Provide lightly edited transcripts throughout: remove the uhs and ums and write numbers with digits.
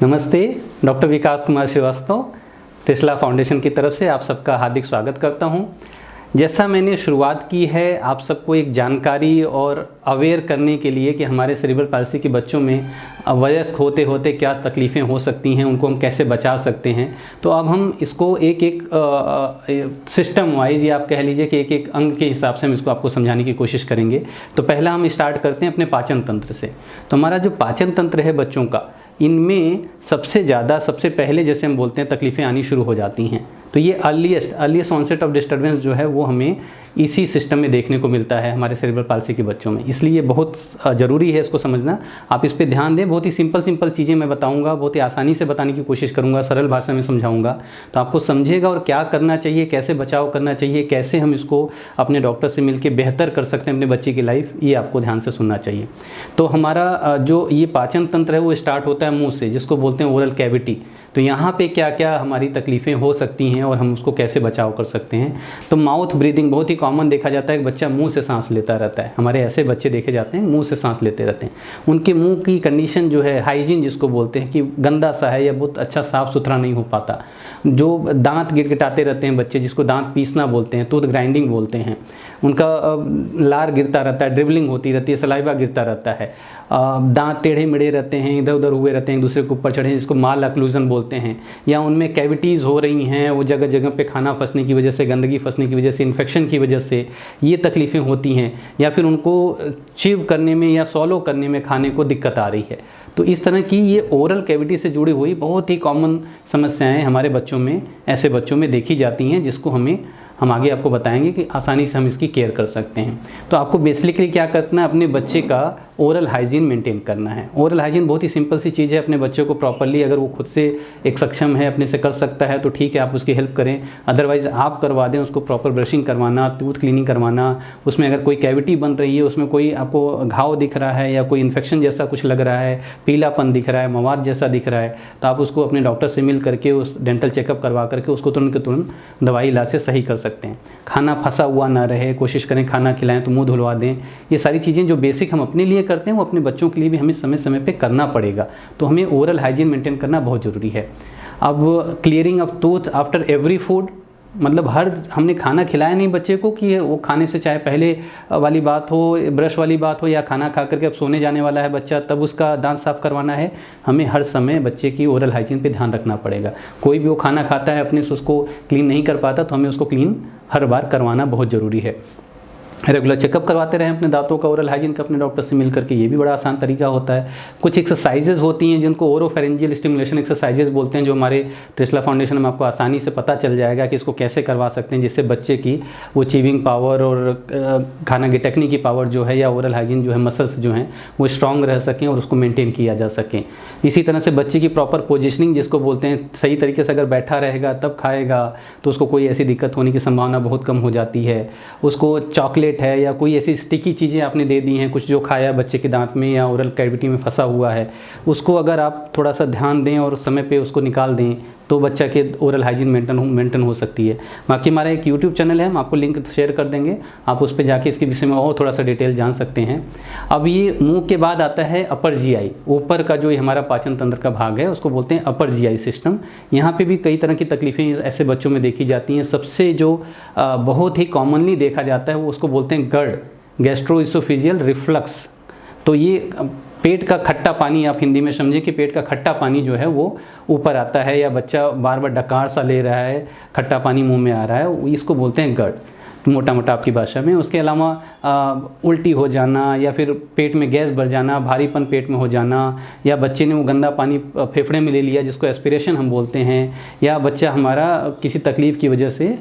नमस्ते, डॉक्टर विकास कुमार श्रीवास्तव त्रिशला फाउंडेशन की तरफ से आप सबका हार्दिक स्वागत करता हूं। जैसा मैंने शुरुआत की है आप सबको एक जानकारी और अवेयर करने के लिए कि हमारे सेरेब्रल पाल्सी के बच्चों में वयस्क होते होते क्या तकलीफ़ें हो सकती हैं, उनको हम कैसे बचा सकते हैं। तो अब हम इसको एक एक सिस्टम वाइज या आप कह लीजिए कि एक एक अंग के हिसाब से हम इसको आपको समझाने की कोशिश करेंगे। तो पहला हम स्टार्ट करते हैं अपने पाचन तंत्र से। तो हमारा जो पाचन तंत्र है बच्चों का, इनमें सबसे पहले जैसे हम बोलते हैं तकलीफ़ें आनी शुरू हो जाती हैं। तो ये अर्लीस्ट ऑनसेट ऑफ डिस्टर्बेंस जो है वो हमें इसी सिस्टम में देखने को मिलता है हमारे सेरेब्रल पाल्सी के बच्चों में। इसलिए बहुत ज़रूरी है इसको समझना। आप इस पे ध्यान दें। बहुत ही सिंपल चीज़ें मैं बताऊंगा, बहुत ही आसानी से बताने की कोशिश करूंगा, सरल भाषा में समझाऊंगा तो आपको समझेगा और क्या करना चाहिए, कैसे बचाव करना चाहिए, कैसे हम इसको अपने डॉक्टर से मिलकर बेहतर कर सकते हैं अपने बच्चे की लाइफ, ये आपको ध्यान से सुनना चाहिए। तो हमारा जो ये पाचन तंत्र है वो स्टार्ट होता है मुँह से, जिसको बोलते हैं ओरल कैविटी। तो यहाँ पे क्या क्या हमारी तकलीफ़ें हो सकती हैं और हम उसको कैसे बचाव कर सकते हैं। तो माउथ ब्रीदिंग बहुत ही कॉमन देखा जाता है कि बच्चा मुंह से सांस लेता रहता है। हमारे ऐसे बच्चे देखे जाते हैं मुंह से सांस लेते रहते हैं। उनके मुंह की कंडीशन जो है, हाइजीन जिसको बोलते हैं, कि गंदा सा है या बहुत अच्छा साफ़ सुथरा नहीं हो पाता। जो दांत गिटगिटाते रहते हैं बच्चे, जिसको दांत पीसना बोलते हैं, टूथ ग्राइंडिंग बोलते हैं, उनका लार गिरता रहता है, ड्रिबलिंग होती रहती है, सलाइवा गिरता रहता है, दांत टेढ़े मेढ़े रहते हैं, इधर उधर हुए रहते हैं, एक दूसरे के ऊपर चढ़े, जिसको माल ऑक्लूजन बोलते हैं, या उनमें कैविटीज़ हो रही हैं, वो जगह जगह पे खाना फंसने की वजह से, गंदगी फंसने की वजह से, इन्फेक्शन की वजह से ये तकलीफ़ें होती हैं, या फिर उनको च्यू करने में या सॉलो करने में खाने को दिक्कत आ रही है। तो इस तरह की ये ओरल कैविटी से जुड़ी हुई बहुत ही कॉमन समस्याएं हमारे बच्चों में, ऐसे बच्चों में देखी जाती हैं, जिसको हम आगे आपको बताएंगे कि आसानी से हम इसकी केयर कर सकते हैं। तो आपको बेसिकली क्या करना है, अपने बच्चे का ओरल हाइजीन मेंटेन करना है। ओरल हाइजीन बहुत ही सिंपल सी चीज़ है। अपने बच्चे को प्रॉपरली, अगर वो खुद से एक सक्षम है, अपने से कर सकता है तो ठीक है, आप उसकी हेल्प करें, अदरवाइज़ आप करवा दें। उसको प्रॉपर ब्रशिंग करवाना, टूथ क्लीनिंग करवाना, उसमें अगर कोई कैविटी बन रही है, उसमें कोई आपको घाव दिख रहा है या कोई इन्फेक्शन जैसा कुछ लग रहा है, पीलापन दिख रहा है, मवाद जैसा दिख रहा है, तो आप उसको अपने डॉक्टर से मिल करके उस डेंटल चेकअप करवा करके उसको तुरंत के तुरंत दवाई इलाज से सही कर सकते हैं। खाना फंसा हुआ ना रहे, कोशिश करें खाना खिलाएं तो मुँह धुलवा दें। ये सारी चीज़ें जो बेसिक हम अपने लिए करते हैं वो अपने बच्चों के लिए भी हमें समय समय पे करना पड़ेगा। तो हमें ओरल हाइजीन मेंटेन करना बहुत ज़रूरी है। अब clearing of tooth after every food, मतलब हमने खाना खिलाया नहीं बच्चे को कि वो खाने से, चाहे पहले वाली बात हो, ब्रश वाली बात हो, या खाना खा करके अब सोने जाने वाला है बच्चा, तब उसका दांत साफ करवाना है। हमें हर समय बच्चे की ओरल हाइजीन पे ध्यान रखना पड़ेगा। कोई भी वो खाना खाता है अपने से उसको क्लीन नहीं कर पाता, तो हमें उसको क्लीन हर बार करवाना बहुत ज़रूरी है। रेगुलर चेकअप करवाते रहें अपने दांतों का, ओरल हाइजीन का, अपने डॉक्टर से मिल करके। ये भी बड़ा आसान तरीका होता है। कुछ एक्सरसाइजेज होती हैं जिनको ओरोफेरेंजियल स्टिमुलेशन एक्सरसाइजेज बोलते हैं, जो हमारे त्रिशला फाउंडेशन में आपको आसानी से पता चल जाएगा कि इसको कैसे करवा सकते हैं, जिससे बच्चे की वो चीविंग पावर और खाना गिटकने की पावर जो है, या ओरल हाइजीन जो है, मसल्स जो हैं वो स्ट्रॉन्ग रह सकें और उसको मेनटेन किया जा सकें। इसी तरह से बच्चे की प्रॉपर पोजिशनिंग जिसको बोलते हैं, सही तरीके से अगर बैठा रहेगा तब खाएगा तो उसको कोई ऐसी दिक्कत होने की संभावना बहुत कम हो जाती है। उसको चॉकलेट है या कोई ऐसी स्टिकी चीज़ें आपने दे दी हैं, कुछ जो खाया बच्चे के दांत में या ओरल कैविटी में फंसा हुआ है, उसको अगर आप थोड़ा सा ध्यान दें और समय पे उसको निकाल दें तो बच्चा के ओरल हाइजीन मेंटेन हो सकती है। बाकी हमारा एक यूट्यूब चैनल है, हम आपको लिंक शेयर कर देंगे, आप उस पर जाके इसके विषय में और थोड़ा सा डिटेल जान सकते हैं। अब ये मुंह के बाद आता है अपर जीआई, ऊपर का जो हमारा पाचन तंत्र का भाग है उसको बोलते हैं अपर जीआई सिस्टम। यहाँ पे भी कई तरह की तकलीफ़ें ऐसे बच्चों में देखी जाती हैं। सबसे जो बहुत ही कॉमनली देखा जाता है वो उसको बोलते हैं GERD, गैस्ट्रोइसोफेजियल रिफ्लक्स। तो ये पेट का खट्टा पानी, आप हिंदी में समझें कि पेट का खट्टा पानी जो है वो ऊपर आता है, या बच्चा बार बार डकार सा ले रहा है, खट्टा पानी मुंह में आ रहा है, इसको बोलते हैं GERD, मोटा मोटा आपकी भाषा में। उसके अलावा उल्टी हो जाना, या फिर पेट में गैस भर जाना, भारीपन पेट में हो जाना, या बच्चे ने वो गंदा पानी फेफड़े में ले लिया जिसको एस्पिरेशन हम बोलते हैं, या बच्चा हमारा किसी तकलीफ़ की वजह से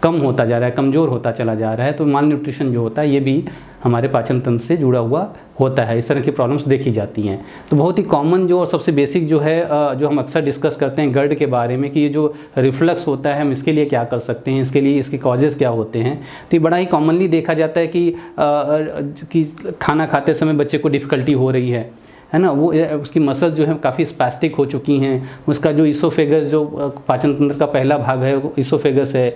कम होता जा रहा है, कमज़ोर होता चला जा रहा है, तो माल न्यूट्रिशन जो होता है ये भी हमारे पाचन तंत्र से जुड़ा हुआ होता है। इस तरह की प्रॉब्लम्स देखी जाती हैं। तो बहुत ही कॉमन जो और सबसे बेसिक जो है, जो हम अक्सर डिस्कस करते हैं GERD के बारे में, कि ये जो रिफ्लक्स होता है हम इसके लिए क्या कर सकते हैं, इसके लिए इसके कॉजेज़ क्या होते हैं। तो ये बड़ा ही कॉमनली देखा जाता है कि खाना खाते समय बच्चे को डिफ़िकल्टी हो रही है, है ना, वो उसकी मसल जो है काफ़ी स्पैस्टिक हो चुकी हैं, उसका जो इसोफेगस जो पाचन तंत्र का पहला भाग है, इसोफेगस है,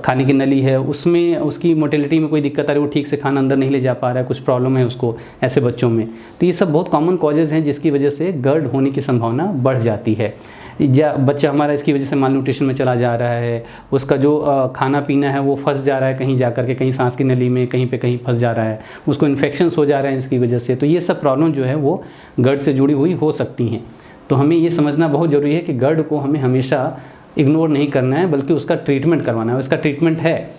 खाने की नली है, उसमें उसकी मोटिलिटी में कोई दिक्कत आ रही है, वो ठीक से खाना अंदर नहीं ले जा पा रहा है, कुछ प्रॉब्लम है उसको ऐसे बच्चों में। तो ये सब बहुत कॉमन कॉजेज़ हैं जिसकी वजह से GERD होने की संभावना बढ़ जाती है। या बच्चा हमारा इसकी वजह से माल न्यूट्रिशन में चला जा रहा है, उसका जो खाना पीना है वो फंस जा रहा है कहीं जा कर के, कहीं सांस की नली में कहीं पे कहीं फंस जा रहा है, उसको इन्फेक्शंस हो जा रहे हैं इसकी वजह से। तो ये सब प्रॉब्लम जो है वो GERD से जुड़ी हुई हो सकती हैं। तो हमें ये समझना बहुत ज़रूरी है कि GERD को हमें हमेशा इग्नोर नहीं करना है, बल्कि उसका ट्रीटमेंट करवाना है। उसका ट्रीटमेंट है,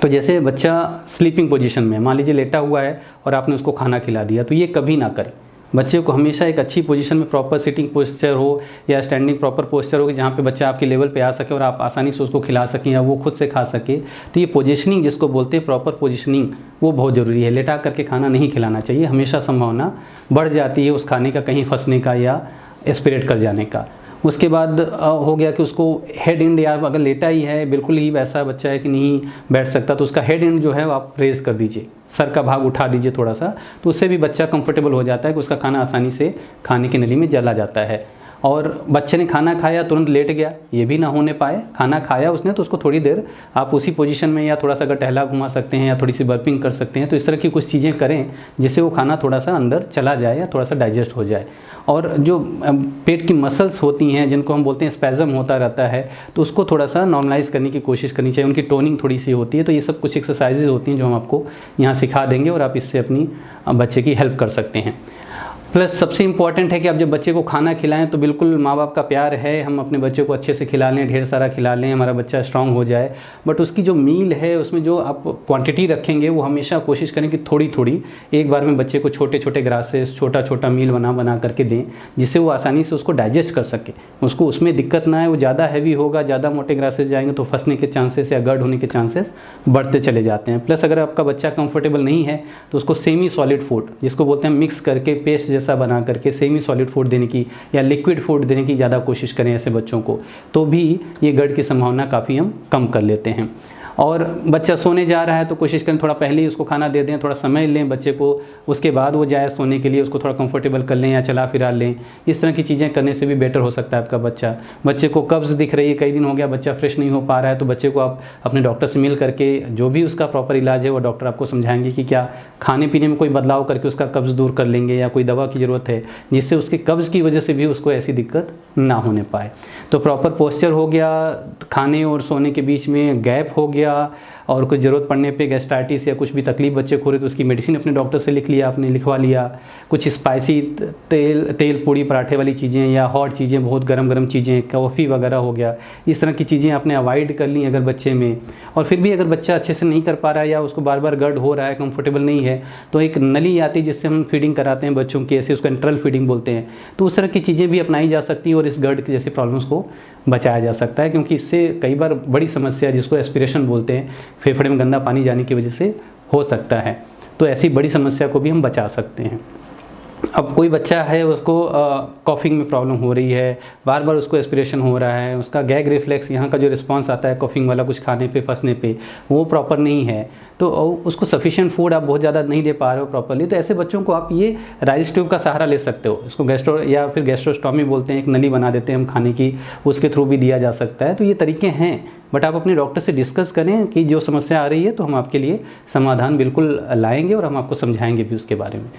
तो जैसे बच्चा स्लीपिंग पोजीशन में, मान लीजिए लेटा हुआ है और आपने उसको खाना खिला दिया, तो ये कभी ना करें। बच्चे को हमेशा एक अच्छी पोजीशन में प्रॉपर सिटिंग पोस्चर हो या स्टैंडिंग प्रॉपर पोस्चर हो कि जहाँ पे बच्चा आपके लेवल पे आ सके और आप आसानी से उसको खिला सकें या वो खुद से खा सके। तो ये पोजीशनिंग जिसको बोलते हैं प्रॉपर पोजीशनिंग, वो बहुत ज़रूरी है। लेटा करके खाना नहीं खिलाना चाहिए, हमेशा संभावना बढ़ जाती है उस खाने का कहीं फंसने का या एस्पिरेट कर जाने का। उसके बाद हो गया कि उसको हेड एंड, या अगर लेटा ही है बिल्कुल ही वैसा बच्चा है कि नहीं बैठ सकता, तो उसका हेड एंड जो है आप रेज़ कर दीजिए, सर का भाग उठा दीजिए थोड़ा सा, तो उससे भी बच्चा कंफर्टेबल हो जाता है कि उसका खाना आसानी से खाने की नली में चला जाता है। और बच्चे ने खाना खाया तुरंत लेट गया, ये भी ना होने पाए। खाना खाया उसने तो उसको थोड़ी देर आप उसी पोजीशन में या थोड़ा सा अगर टहला घुमा सकते हैं या थोड़ी सी बर्पिंग कर सकते हैं, तो इस तरह की कुछ चीज़ें करें जिससे वो खाना थोड़ा सा अंदर चला जाए या थोड़ा सा डाइजेस्ट हो जाए। और जो पेट की मसल्स होती हैं जिनको हम बोलते हैं स्पैज़म होता रहता है, तो उसको थोड़ा सा नॉर्मलाइज़ करने की कोशिश करनी चाहिए, उनकी टोनिंग थोड़ी सी होती है। तो ये सब कुछ एक्सरसाइजेज होती हैं जो हम आपको यहाँ सिखा देंगे और आप इससे अपनी बच्चे की हेल्प कर सकते हैं। प्लस सबसे इम्पॉर्टेंट है कि आप जब बच्चे को खाना खिलाएं तो बिल्कुल माँ बाप का प्यार है, हम अपने बच्चे को अच्छे से खिला लें, ढेर सारा खिला लें, हमारा बच्चा स्ट्रांग हो जाए। बट उसकी जो मील है उसमें जो आप क्वांटिटी रखेंगे वो हमेशा कोशिश करें कि थोड़ी थोड़ी एक बार में बच्चे को छोटे छोटे ग्रासेस, छोटा छोटा मील बना करके दें, जिससे वो आसानी से उसको डाइजेस्ट कर सके, उसको उसमें दिक्कत ना आए। वो ज़्यादा हैवी होगा, ज़्यादा मोटे ग्रासेस जाएंगे तो फंसने के चांसेस या GERD होने के चांसेस बढ़ते चले जाते हैं। प्लस अगर आपका बच्चा कंफर्टेबल नहीं है तो उसको सेमी सॉलिड फूड, जिसको बोलते हैं मिक्स करके पेस्ट जैसा बना करके सेमी सॉलिड फूड देने की या लिक्विड फूड देने की ज़्यादा कोशिश करें ऐसे बच्चों को, तो भी ये GERD की संभावना काफ़ी हम कम कर लेते हैं। और बच्चा सोने जा रहा है तो कोशिश करें थोड़ा पहले ही उसको खाना दे दें, थोड़ा समय लें बच्चे को, उसके बाद वो जाए सोने के लिए, उसको थोड़ा कंफर्टेबल कर लें या चला फिरा लें। इस तरह की चीज़ें करने से भी बेटर हो सकता है आपका बच्चा। बच्चे को कब्ज़ दिख रही है, कई दिन हो गया बच्चा फ्रेश नहीं हो पा रहा है, तो बच्चे को आप अपने डॉक्टर से मिल करके जो भी उसका प्रॉपर इलाज है वो डॉक्टर आपको समझाएंगे कि क्या खाने पीने में कोई बदलाव करके उसका कब्ज़ दूर कर लेंगे या कोई दवा की ज़रूरत है जिससे उसके कब्ज़ की वजह से भी उसको ऐसी दिक्कत ना होने पाए। तो प्रॉपर पोस्चर हो गया, खाने और सोने के बीच में गैप हो गया, और कुछ ज़रूरत पड़ने पे गैस्ट्राइटिस या कुछ भी तकलीफ बच्चे को हो रही तो उसकी मेडिसिन अपने डॉक्टर से लिख लिया, आपने लिखवा लिया। कुछ स्पाइसी तेल पूड़ी पराठे वाली चीज़ें या हॉट चीज़ें, बहुत गरम चीज़ें, कॉफ़ी वगैरह हो गया, इस तरह की चीज़ें आपने अवॉइड कर ली अगर बच्चे में। और फिर भी अगर बच्चा अच्छे से नहीं कर पा रहा है या उसको बार बार GERD हो रहा है, कंफर्टेबल नहीं है, तो एक नली आती है जिससे हम फीडिंग कराते हैं बच्चों की, ऐसे उसको एंट्रल फीडिंग बोलते हैं। तो उस तरह की चीज़ें भी अपनाई जा सकती हैं और इस GERD जैसे प्रॉब्लम्स को बचाया जा सकता है, क्योंकि इससे कई बार बड़ी समस्या जिसको एस्पिरेशन बोलते हैं, फेफड़े में गंदा पानी जाने की वजह से हो सकता है। तो ऐसी बड़ी समस्या को भी हम बचा सकते हैं। अब कोई बच्चा है उसको कॉफिंग में प्रॉब्लम हो रही है, बार बार उसको एस्पिरेशन हो रहा है, उसका गैग रिफ्लेक्स यहाँ का जो रिस्पांस आता है कॉफिंग वाला कुछ खाने पे फंसने पे वो प्रॉपर नहीं है, तो उसको सफिशिएंट फूड आप बहुत ज़्यादा नहीं दे पा रहे हो प्रॉपरली, तो ऐसे बच्चों को आप ये राइस ट्यूब का सहारा ले सकते हो। इसको गैस्ट्रो या फिर गैस्ट्रोस्टॉमी बोलते हैं, एक नली बना देते हैं हम खाने की, उसके थ्रू भी दिया जा सकता है। तो ये तरीके हैं, बट आप अपने डॉक्टर से डिस्कस करें कि जो समस्या आ रही है तो हम आपके लिए समाधान बिल्कुल लाएंगे और हम आपको समझाएंगे भी उसके बारे में।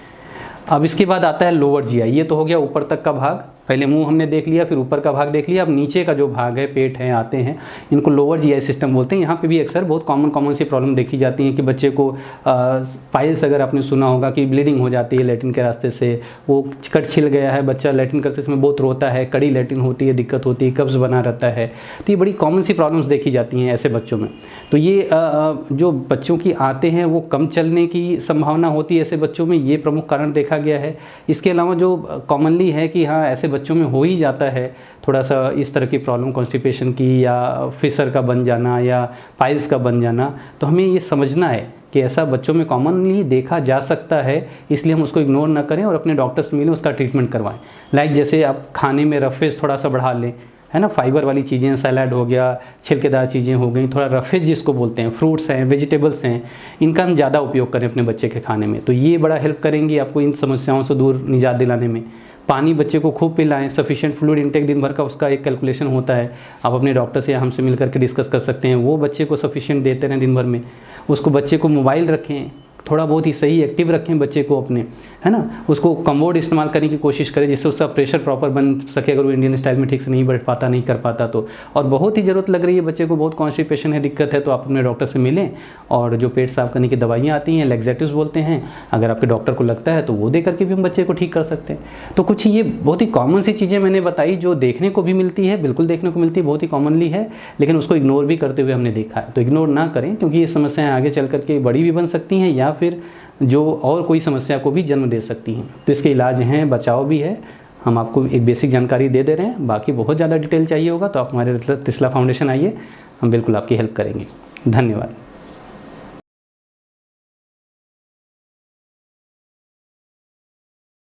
अब इसके बाद आता है लोअर GI। ये तो हो गया ऊपर तक का भाग, पहले मुंह हमने देख लिया, फिर ऊपर का भाग देख लिया। अब नीचे का जो भाग है, पेट है, आते हैं, इनको लोअर GI सिस्टम बोलते हैं। यहाँ पे भी अक्सर बहुत कॉमन सी प्रॉब्लम देखी जाती है कि बच्चे को पाइल्स, अगर आपने सुना होगा कि ब्लीडिंग हो जाती है लैट्रिन के रास्ते से, वो कट छिल गया है, बच्चा लैट्रिन करते समय बहुत रोता है, कड़ी लैट्रिन होती है, दिक्कत होती है, कब्ज़ बना रहता है। तो ये बड़ी कॉमन सी प्रॉब्लम्स देखी जाती हैं ऐसे बच्चों में। तो ये जो बच्चों की आते हैं वो कम चलने की संभावना होती है ऐसे बच्चों में, ये प्रमुख कारण देखा गया है। इसके अलावा जो कॉमनली है कि हाँ ऐसे बच्चों में हो ही जाता है थोड़ा सा इस तरह की प्रॉब्लम, कॉन्स्टिपेशन की या फिशर का बन जाना या पाइल्स का बन जाना, तो हमें ये समझना है कि ऐसा बच्चों में कॉमनली देखा जा सकता है, इसलिए हम उसको इग्नोर ना करें और अपने डॉक्टर से मिलें, उसका ट्रीटमेंट करवाएं। लाइक जैसे आप खाने में रफेज थोड़ा सा बढ़ा लें, है ना, फाइबर वाली चीज़ें, सैलाड हो गया, छिलकेदार चीज़ें हो गई, थोड़ा रफेज जिसको बोलते हैं, फ्रूट्स हैं, वेजिटेबल्स हैं, इनका हम ज़्यादा उपयोग करें अपने बच्चे के खाने में, तो ये बड़ा हेल्प करेंगी आपको इन समस्याओं से दूर निजात दिलाने में। पानी बच्चे को खूब पिलाएं, सफिशिएंट फ्लूइड इंटेक दिन भर का उसका एक कैलकुलेशन होता है, आप अपने डॉक्टर से या हमसे मिल करके डिस्कस कर सकते हैं, वो बच्चे को सफिशिएंट देते रहें दिन भर में। उसको बच्चे को मोबाइल रखें, थोड़ा बहुत ही सही एक्टिव रखें बच्चे को अपने, है ना, उसको कमोड इस्तेमाल करने की कोशिश करें जिससे उसका प्रेशर प्रॉपर बन सके, अगर वो इंडियन स्टाइल में ठीक से नहीं बैठ पाता, नहीं कर पाता तो। और बहुत ही ज़रूरत लग रही है बच्चे को, बहुत कॉन्स्टिपेशन है, दिक्कत है, तो आप अपने डॉक्टर से मिलें और जो पेट साफ करने की दवाइयाँ आती हैं, लैक्सेटिव्स बोलते हैं, अगर आपके डॉक्टर को लगता है तो वो दे करके भी हम बच्चे को ठीक कर सकते हैं। तो कुछ ये बहुत ही कॉमन सी चीज़ें मैंने बताई जो देखने को भी मिलती है, बिल्कुल देखने को मिलती है, बहुत ही कॉमनली है, लेकिन उसको इग्नोर भी करते हुए हमने देखा है। तो इग्नोर ना करें, क्योंकि ये समस्याएं आगे चल करके बड़ी भी बन सकती हैं या फिर जो और कोई समस्या को भी जन्म दे सकती हैं। तो इसके इलाज हैं, बचाव भी है, हम आपको एक बेसिक जानकारी दे रहे हैं। बाकी बहुत ज़्यादा डिटेल चाहिए होगा तो आप हमारे तिस्ला फाउंडेशन आइए, हम बिल्कुल आपकी हेल्प करेंगे। धन्यवाद।